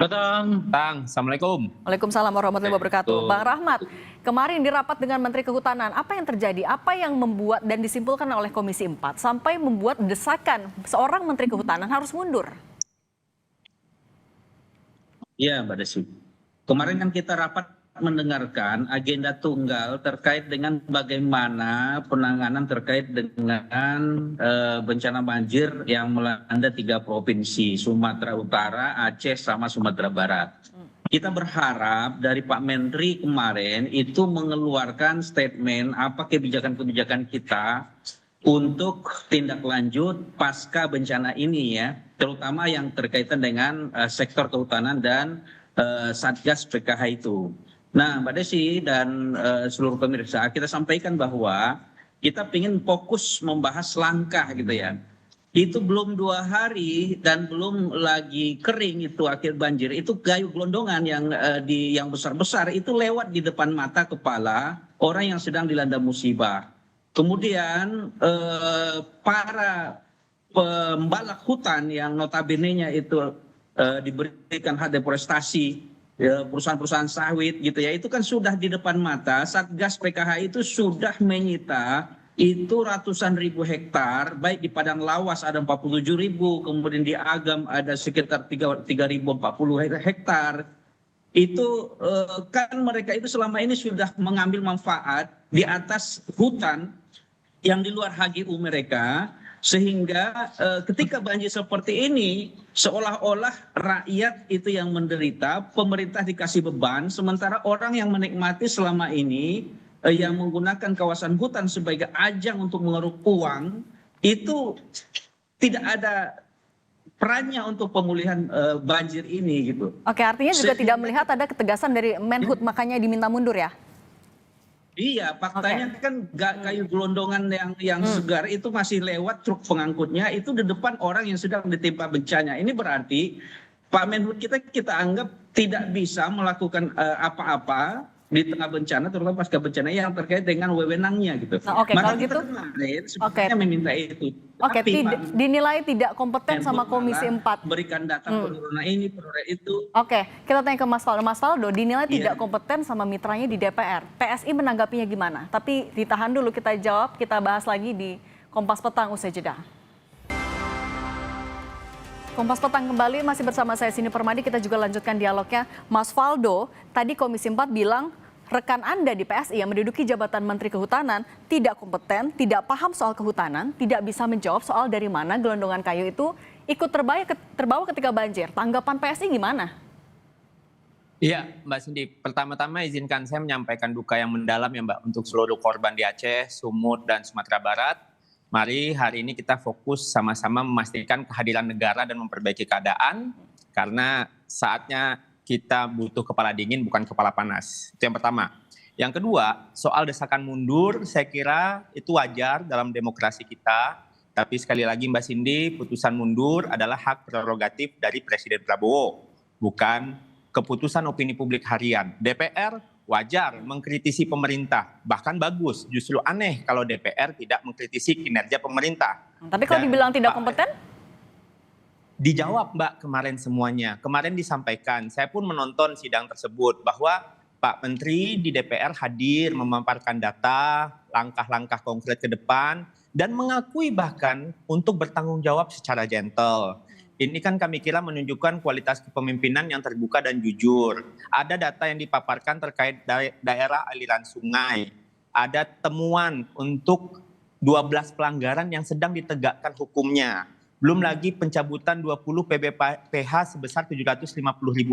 Petang. Tang, Assalamualaikum. Waalaikumsalam warahmatullahi wabarakatuh. Bang Rahmat, kemarin di rapat dengan Menteri Kehutanan, apa yang terjadi? Apa yang membuat dan disimpulkan oleh Komisi 4 sampai membuat desakan seorang Menteri Kehutanan harus mundur? Iya, Mbak Desi. Kemarin kan kita rapat mendengarkan agenda tunggal terkait dengan bagaimana penanganan terkait dengan bencana banjir yang melanda 3 provinsi, Sumatera Utara, Aceh, sama Sumatera Barat. Kita berharap dari Pak Menteri kemarin itu mengeluarkan statement apa kebijakan-kebijakan kita untuk tindak lanjut pasca bencana ini ya, terutama yang berkaitan dengan sektor kehutanan dan Satgas PKH itu. Nah, Mbak Desi dan seluruh pemirsa, kita sampaikan bahwa kita ingin fokus membahas langkah gitu ya. Itu belum 2 hari dan belum lagi kering itu akhir banjir. Itu kayu gelondongan yang besar-besar itu lewat di depan mata kepala orang yang sedang dilanda musibah. Kemudian para pembalak hutan yang notabene-nya itu diberikan hak deforestasi, perusahaan-perusahaan sawit gitu ya, itu kan sudah di depan mata. Satgas PKH itu sudah menyita itu ratusan ribu hektar, baik di Padang Lawas ada 47.000, kemudian di Agam ada sekitar 3.040 hektar. Itu kan mereka itu selama ini sudah mengambil manfaat di atas hutan yang di luar HGU mereka, sehingga ketika banjir seperti ini seolah-olah rakyat itu yang menderita, pemerintah dikasih beban, sementara orang yang menikmati selama ini yang menggunakan kawasan hutan sebagai ajang untuk mengeruk uang itu tidak ada perannya untuk pemulihan banjir ini gitu. Oke, artinya juga tidak melihat ada ketegasan dari Menhub, makanya diminta mundur ya? Iya, faktanya kan kayu gelondongan yang segar itu masih lewat truk pengangkutnya itu di depan orang yang sedang ditimpa bencana. Ini berarti Pak Menhub kita anggap tidak bisa melakukan apa-apa di tengah bencana, terutama pasca bencana yang terkait dengan wewenangnya gitu. Nah, oke, Maka kalau kita gitu, kemarin sebenarnya meminta itu. oke, Tapi dinilai tidak kompeten sama Menhub Komisi malah 4. berikan data penurunan ini, penurunan itu. Oke, kita tanya ke Mas Faldo. Mas Faldo dinilai tidak kompeten sama mitranya di DPR. PSI menanggapinya gimana? Tapi ditahan dulu, kita jawab, kita bahas lagi di Kompas Petang usai jeda. Kompas Petang kembali, masih bersama saya Sini Permadi. Kita juga lanjutkan dialognya. Mas Faldo, tadi Komisi 4 bilang rekan Anda di PSI yang menduduki jabatan Menteri Kehutanan tidak kompeten, tidak paham soal kehutanan, tidak bisa menjawab soal dari mana gelondongan kayu itu ikut terbawa ketika banjir. Tanggapan PSI gimana? Iya, Mbak Cindy. Pertama-tama izinkan saya menyampaikan duka yang mendalam ya Mbak untuk seluruh korban di Aceh, Sumut, dan Sumatera Barat. Mari hari ini kita fokus sama-sama memastikan kehadiran negara dan memperbaiki keadaan, karena saatnya kita butuh kepala dingin bukan kepala panas. Itu yang pertama. Yang kedua, soal desakan mundur saya kira itu wajar dalam demokrasi kita. Tapi sekali lagi Mbak Cindy, putusan mundur adalah hak prerogatif dari Presiden Prabowo, bukan keputusan opini publik harian. DPR wajar mengkritisi pemerintah, bahkan bagus. Justru aneh kalau DPR tidak mengkritisi kinerja pemerintah. Tapi kalau dibilang tidak kompeten? Dijawab Mbak kemarin semuanya. Kemarin disampaikan, saya pun menonton sidang tersebut bahwa Pak Menteri di DPR hadir memaparkan data, langkah-langkah konkret ke depan, dan mengakui bahkan untuk bertanggung jawab secara gentle. Ini kan kami kira menunjukkan kualitas kepemimpinan yang terbuka dan jujur. Ada data yang dipaparkan terkait daerah aliran sungai. Ada temuan untuk 12 pelanggaran yang sedang ditegakkan hukumnya. Belum lagi pencabutan 20 PBPH sebesar 750.000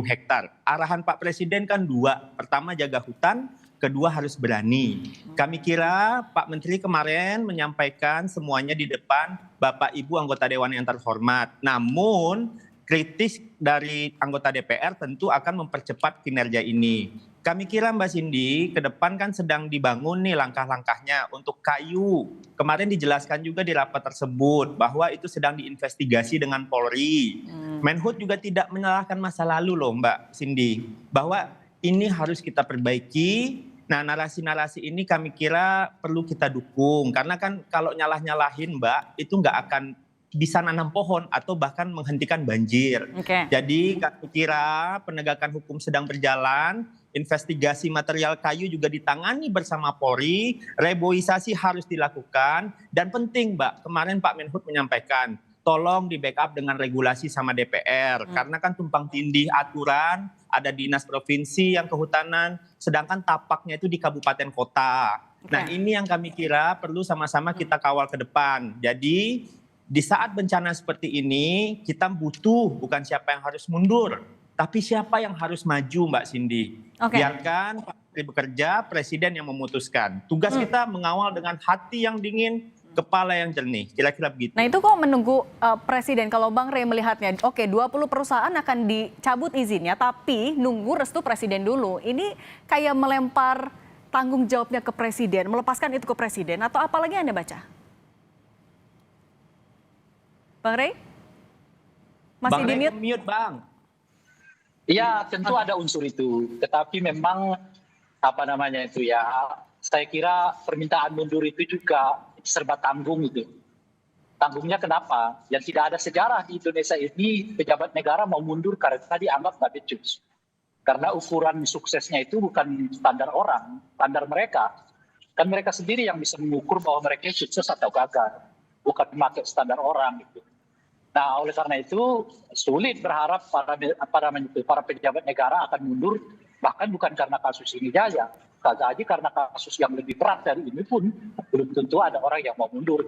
hektar. Arahan Pak Presiden kan 2. Pertama jaga hutan, kedua harus berani. Kami kira Pak Menteri kemarin menyampaikan semuanya di depan Bapak Ibu anggota Dewan yang terhormat. Namun kritis dari anggota DPR tentu akan mempercepat kinerja ini. Kami kira Mbak Cindy, ke depan kan sedang dibangun nih langkah-langkahnya untuk kayu. Kemarin dijelaskan juga di rapat tersebut bahwa itu sedang diinvestigasi dengan Polri. Menhub juga tidak menyalahkan masa lalu loh Mbak Cindy, bahwa ini harus kita perbaiki. Nah, narasi-narasi ini kami kira perlu kita dukung. Karena kan kalau nyalah-nyalahin Mbak, itu nggak akan bisa nanam pohon atau bahkan menghentikan banjir. Oke. Jadi kami kira penegakan hukum sedang berjalan, investigasi material kayu juga ditangani bersama Polri, reboisasi harus dilakukan, dan penting Mbak, kemarin Pak Menhub menyampaikan, tolong di backup dengan regulasi sama DPR, karena kan tumpang tindih aturan, ada dinas provinsi yang kehutanan, sedangkan tapaknya itu di kabupaten kota. Nah ini yang kami kira perlu sama-sama kita kawal ke depan. Jadi di saat bencana seperti ini, kita butuh bukan siapa yang harus mundur, tapi siapa yang harus maju, Mbak Cindy. Biarkan Pak Menteri bekerja, Presiden yang memutuskan. Tugas kita mengawal dengan hati yang dingin, kepala yang jernih. Kira-kira begitu. Nah itu kok menunggu Presiden, kalau Bang Rey melihatnya, oke 20 perusahaan akan dicabut izinnya, tapi nunggu restu Presiden dulu. Ini kayak melempar tanggung jawabnya ke Presiden, melepaskan itu ke Presiden, atau apalagi Anda baca? Bang Rey? Masih di mute? Bang. Iya, tentu ada unsur itu. Tetapi memang saya kira permintaan mundur itu juga serba tanggung itu. Tanggungnya kenapa? Yang tidak ada sejarah di Indonesia ini pejabat negara mau mundur karena dianggap nggak becus. Karena ukuran suksesnya itu bukan standar orang, standar mereka. Kan mereka sendiri yang bisa mengukur bahwa mereka sukses atau gagal. Bukan memakai standar orang gitu. Nah, oleh karena itu sulit berharap para pejabat negara akan mundur, bahkan bukan karena kasus ini saja. Saja karena kasus yang lebih berat dari ini pun belum tentu ada orang yang mau mundur.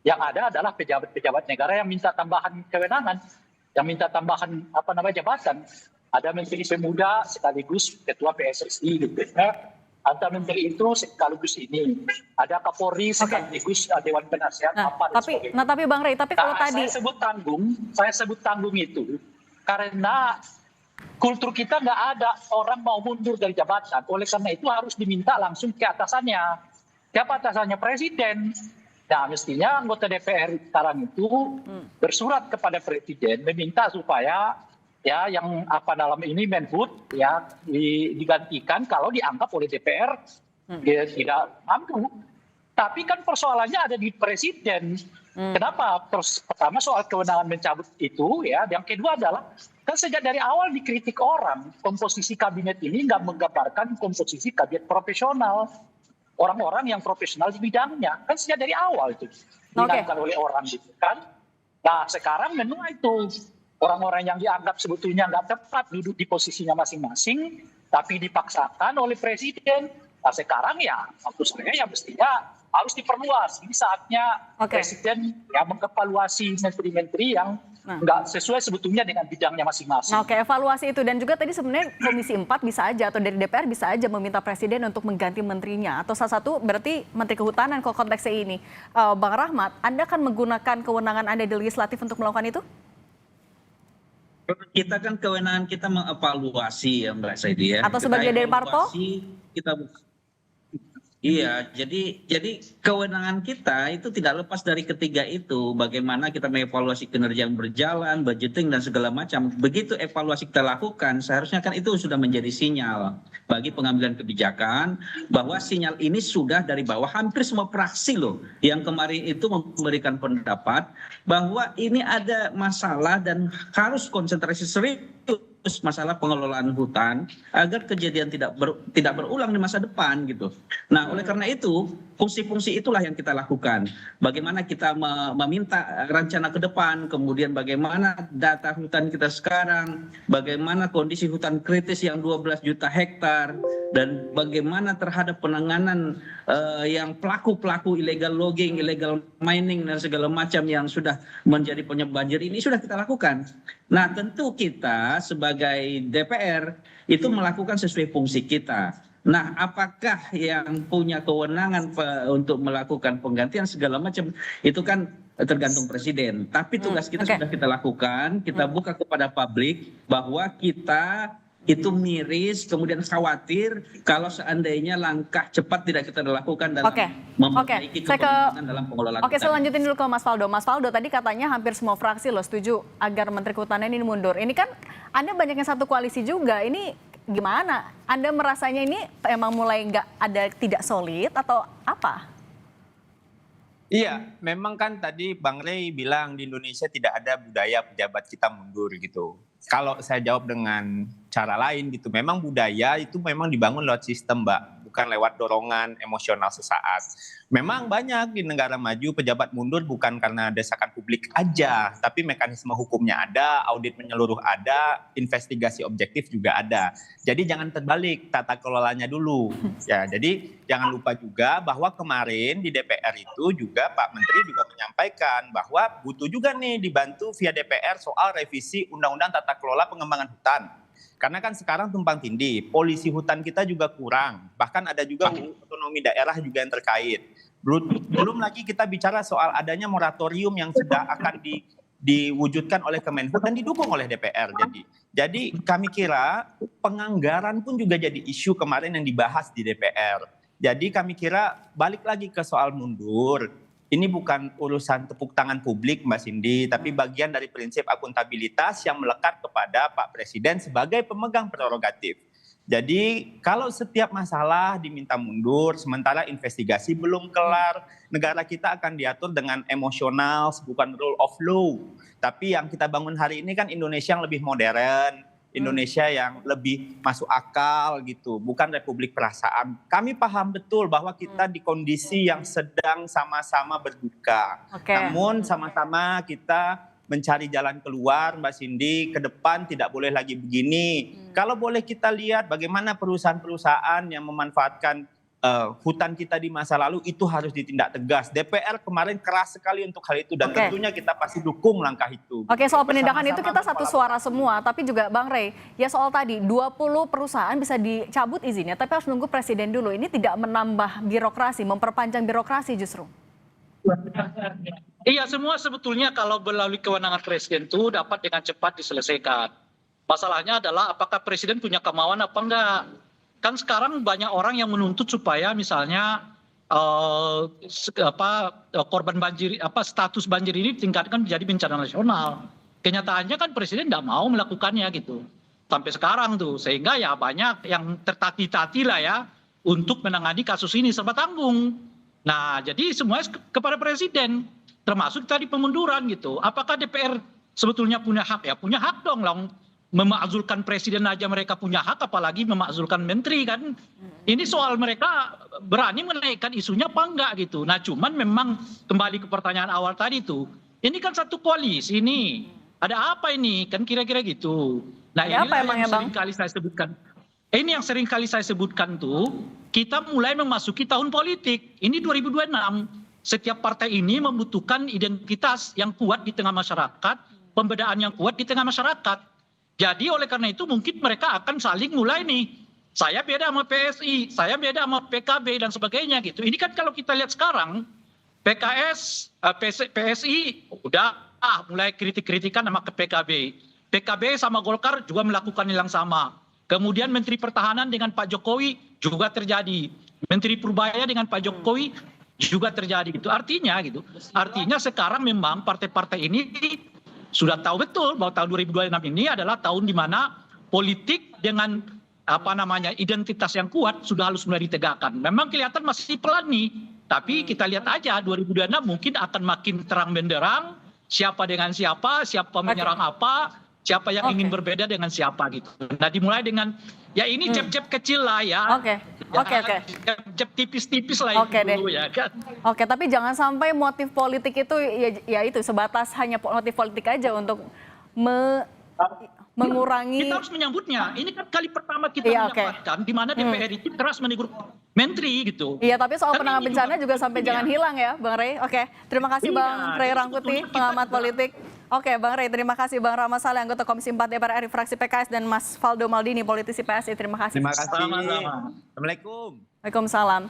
Yang ada adalah pejabat-pejabat negara yang minta tambahan kewenangan, yang minta tambahan jabatan. Ada Menteri Pemuda sekaligus Ketua PSSI gitu. Antara menteri itu sekaligus ini. Ada Kapolri sekaligus Dewan Penasehat tapi Bang Rey, tapi kalau tadi saya sebut tanggung itu karena kultur kita nggak ada orang mau mundur dari jabatan. Oleh karena itu harus diminta langsung ke atasannya. Siapa atasannya? Presiden. Nah, mestinya anggota DPR sekarang itu bersurat kepada Presiden meminta supaya ya yang Menhub ya digantikan kalau dianggap oleh DPR dia tidak mampu. Tapi kan persoalannya ada di Presiden. Kenapa? Pertama soal kewenangan mencabut itu ya. Yang kedua adalah kan sejak dari awal dikritik orang komposisi kabinet ini nggak menggambarkan komposisi kabinet profesional. Orang-orang yang profesional di bidangnya kan sejak dari awal itu diingatkan oleh orang gitu kan. Nah sekarang memang itu orang-orang yang dianggap sebetulnya nggak tepat duduk di posisinya masing-masing, tapi dipaksakan oleh Presiden. Nah sekarang ya, maksud saya ya mestinya harus diperluas. Ini saatnya Presiden ya mengevaluasi menteri-menteri yang nggak sesuai sebetulnya dengan bidangnya masing-masing. Oke, evaluasi itu. Dan juga tadi sebenarnya Komisi 4 bisa aja, atau dari DPR bisa aja meminta Presiden untuk mengganti menterinya. Atau salah satu berarti Menteri Kehutanan kalau konteksnya ini. Bang Rahmat, Anda akan menggunakan kewenangan Anda di legislatif untuk melakukan itu? Kita kan kewenangan kita mengevaluasi ya Mbak Saidi ya. Atau sebagai dari parpol? Iya, jadi kewenangan kita itu tidak lepas dari ketiga itu. Bagaimana kita mengevaluasi kinerja yang berjalan, budgeting dan segala macam. Begitu evaluasi kita lakukan, seharusnya kan itu sudah menjadi sinyal bagi pengambilan kebijakan bahwa sinyal ini sudah dari bawah. Hampir semua fraksi loh yang kemarin itu memberikan pendapat bahwa ini ada masalah dan harus konsentrasi serius masalah pengelolaan hutan agar kejadian tidak berulang di masa depan gitu. Nah, oleh karena itu fungsi-fungsi itulah yang kita lakukan. Bagaimana kita meminta rencana ke depan, kemudian bagaimana data hutan kita sekarang, bagaimana kondisi hutan kritis yang 12 juta hektar, dan bagaimana terhadap penanganan yang pelaku-pelaku illegal logging, illegal mining dan segala macam yang sudah menjadi penyebab banjir ini sudah kita lakukan. Nah, tentu kita sebagai DPR itu melakukan sesuai fungsi kita. Nah, apakah yang punya kewenangan untuk melakukan penggantian segala macam itu kan tergantung Presiden. Tapi tugas kita sudah kita lakukan, kita buka kepada publik bahwa kita itu miris, kemudian khawatir kalau seandainya langkah cepat tidak kita lakukan dalam memperbaiki kepemimpinan dalam pengelolaan. Saya lanjutin dulu ke Mas Faldo. Mas Faldo, tadi katanya hampir semua fraksi loh setuju agar Menteri Kehutanan ini mundur. Ini kan Anda banyak yang satu koalisi juga. Ini gimana? Anda merasanya ini emang mulai nggak ada, tidak solid atau apa? Iya, memang kan tadi Bang Rey bilang di Indonesia tidak ada budaya pejabat kita mundur gitu. Kalau saya jawab dengan cara lain gitu, memang budaya itu memang dibangun lewat sistem, Mbak, bukan lewat dorongan emosional sesaat. Memang banyak di negara maju pejabat mundur bukan karena desakan publik aja, tapi mekanisme hukumnya ada, audit menyeluruh ada, investigasi objektif juga ada. Jadi jangan terbalik, tata kelolanya dulu. Ya, jadi jangan lupa juga bahwa kemarin di DPR itu juga Pak Menteri juga menyampaikan bahwa butuh juga nih dibantu via DPR soal revisi Undang-Undang Tata Kelola Pengembangan Hutan. Karena kan sekarang tumpang tindih, polisi hutan kita juga kurang, bahkan ada juga otonomi daerah juga yang terkait. Belum lagi kita bicara soal adanya moratorium yang sudah akan diwujudkan oleh Kemenhub dan didukung oleh DPR. Jadi kami kira penganggaran pun juga jadi isu kemarin yang dibahas di DPR. Jadi kami kira balik lagi ke soal mundur. Ini bukan urusan tepuk tangan publik, Mbak Cindy, tapi bagian dari prinsip akuntabilitas yang melekat kepada Pak Presiden sebagai pemegang prerogatif. Jadi kalau setiap masalah diminta mundur, sementara investigasi belum kelar, negara kita akan diatur dengan emosional, bukan rule of law. Tapi yang kita bangun hari ini kan Indonesia yang lebih modern, Indonesia yang lebih masuk akal gitu, bukan republik perasaan. Kami paham betul bahwa kita di kondisi yang sedang sama-sama berduka. Namun sama-sama kita mencari jalan keluar, Mbak Cindy, ke depan tidak boleh lagi begini. Kalau boleh kita lihat bagaimana perusahaan-perusahaan yang memanfaatkan hutan kita di masa lalu itu harus ditindak tegas. DPR kemarin keras sekali untuk hal itu dan tentunya kita pasti dukung langkah itu. Oke, soal penindakan itu kita satu suara semua, tapi juga Bang Rey, ya soal tadi 20 perusahaan bisa dicabut izinnya, tapi harus nunggu presiden dulu. Ini tidak menambah birokrasi, memperpanjang birokrasi justru. Iya, semua sebetulnya kalau melalui kewenangan presiden itu dapat dengan cepat diselesaikan. Masalahnya adalah apakah presiden punya kemauan apa enggak. Kan sekarang banyak orang yang menuntut supaya misalnya korban banjir, status banjir ini tingkatkan menjadi bencana nasional. Kenyataannya kan presiden tidak mau melakukannya gitu sampai sekarang tuh, sehingga ya banyak yang tertati-tati lah ya untuk menangani kasus ini serba tanggung. Nah, jadi semuanya kepada presiden, termasuk tadi pemunduran gitu. Apakah DPR sebetulnya punya hak? Ya punya hak dong lah. Memakzulkan presiden aja mereka punya hak, apalagi memakzulkan menteri kan. Ini soal mereka berani menaikkan isunya apa enggak gitu. Nah cuman memang kembali ke pertanyaan awal tadi tuh, ini kan satu koalisi ini. Ada apa ini? Kan kira-kira gitu. Nah ini yang sering kali saya sebutkan. Ini yang sering kali saya sebutkan tuh, kita mulai memasuki tahun politik. Ini 2026. Setiap partai ini membutuhkan identitas yang kuat di tengah masyarakat, pembedaan yang kuat di tengah masyarakat. Jadi oleh karena itu mungkin mereka akan saling mulai nih. Saya beda sama PSI, saya beda sama PKB dan sebagainya gitu. Ini kan kalau kita lihat sekarang, PSI udah mulai kritik-kritikan sama ke PKB. PKB sama Golkar juga melakukan yang sama. Kemudian Menteri Pertahanan dengan Pak Jokowi juga terjadi. Menteri Purbaya dengan Pak Jokowi juga terjadi gitu. Artinya sekarang memang partai-partai ini sudah tahu betul bahwa tahun 2026 ini adalah tahun di mana politik dengan identitas yang kuat sudah harus mulai ditegakkan. Memang kelihatan masih pelan nih, tapi kita lihat aja 2026 mungkin akan makin terang benderang siapa dengan siapa menyerang apa, siapa yang ingin berbeda dengan siapa gitu. Nah dimulai dengan ya ini cep-cep kecil lah ya. Oke. Cep tipis-tipis lah itu dulu ya kan. Oke, tapi jangan sampai motif politik itu ya itu sebatas hanya motif politik aja untuk mengurangi. Kita harus menyambutnya. Ini kan kali pertama kita mendapatkan di mana DPR itu keras menegur menteri gitu. Iya, tapi soal penanganan bencana juga sampai jangan hilang ya, Bang Rey. Oke, terima kasih Bang Rey Rangkuti, pengamat politik. Oke, Bang Rey, terima kasih. Bang Rahmat Saleh, anggota Komisi 4 DPR RI fraksi PKS, dan Mas Faldo Maldini, politisi PSI. Terima kasih. Terima kasih. Assalamualaikum. Waalaikumsalam.